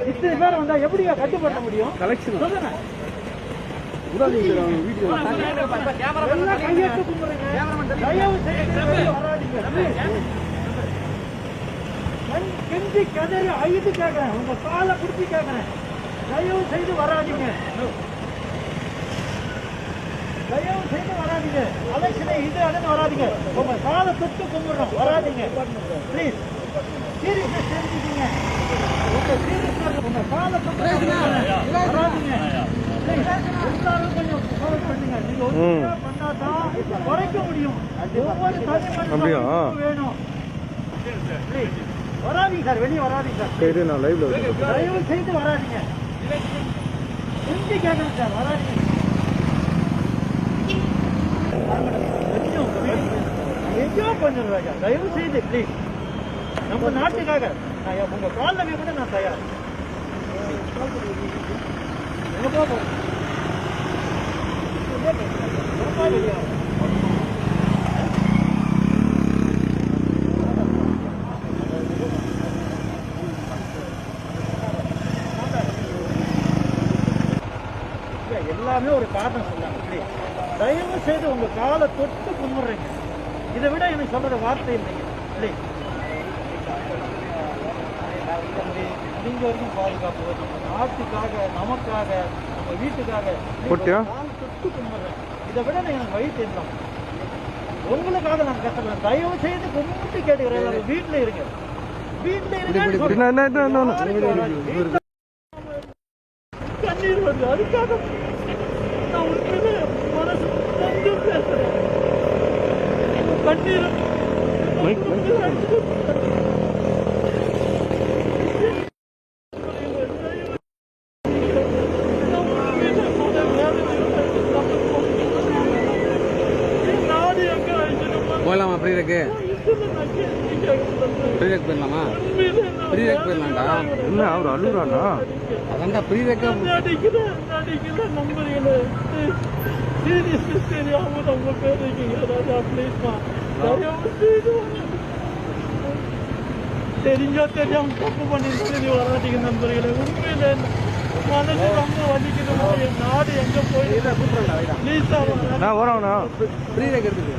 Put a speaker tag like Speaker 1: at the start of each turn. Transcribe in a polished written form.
Speaker 1: இத்தனை பேர் வந்தா எப்படியா கட்டுப்படுத்த முடியும்? கலெக்ஷன் சொல்லுங்க. கையெழுத்து கும்பிடுங்க. தயவு செய்து வராதீங்க. கெஞ்சி கதறி அழுது கேட்கிறேன், உங்க காலை பிடிச்சி கேட்கிறேன், தயவு செய்து வராதீங்க. தயவு செய்து வராதீங்க. அலட்சணை இது அதுன்னு வராதீங்க. உங்க காலை தொட்டு கும்பிடுறோம், வராதீங்க ப்ளீஸ். சீரியஸ்னஸ் தெரிஞ்சுக்கீங்க. உங்க சீரியஸ்னஸ் உங்க காலை தொட்டு வராதீங்க. எல்லாரும் கொஞ்சம் ஃபோன் பண்ணுங்க. நீங்க ஒழுங்கா பண்ணாதான் குறைக்க முடியும். ஒவ்வொரு தனி மனிதனும் வேணும். ப்ளீஸ் வராதீங்க சார், வெளியே வராதீங்க சார். சரி, நான் லைவ்ல தயவு செய்து வராதீங்க. செஞ்சு கேட்கணும் சார், வராதீங்க. என்ஜாய் பண்ணுங்க ராஜா, தயவு செய்து ப்ளீஸ். நம்ம நாட்டுக்காக நான் உங்க காலமே கூட நான் தயார். எல்லாமே ஒரு காரணம் சொல்லாங்க. தயவு செய்து உங்க காலை தொட்டு கும்பிடுறீங்க. இதை விட எனக்கு சொல்ற வார்த்தை இல்லைங்க. முடிஞ்ச வரைக்கும் பாதுகாப்பு, நம்ம நாட்டுக்காக, நமக்காக, நம்ம வீட்டுக்காக தொட்டு கும்பிடுறேன். இதை விட எனக்கு வழி தெரியலாம். உங்களுக்காக நான் கஷ்டப்படுறேன். தயவு செய்து கும்பிட்டு கேட்டுக்கிறேன். வீட்டுல இருங்க, வீட்டுல இருங்க. கண்ணீர் வருது, அதுக்காக நான் உண்மையிலே மனசு கொஞ்சம் பேசுறேன். கண்ணீர்
Speaker 2: போகலாமா? ஃப்ரீ ரேக்கு போயிடலாமா? ஃப்ரீ ரேக் போயிடலாம்டா. என்ன அவர் அழுகுறாண்டா? அதான்டா ஃப்ரீ ரேக்கா
Speaker 1: நடிக்கல நம்புறீங்களே. சீரியஸ் தெரியாம நம்ம பேர் இருக்கீங்க ராஜா, ப்ளீஸ்மா. தெரிஞ்சோ தெரியாம தப்பு பண்ணிட்டு வராதீங்க நம்புறீங்களே. உண்மையில மனசு ரொம்ப வலிக்கணும். என் நாடு எங்க போயிடுறா? ப்ளீஸ்,
Speaker 2: ஃப்ரீ ரேக் இருக்குது.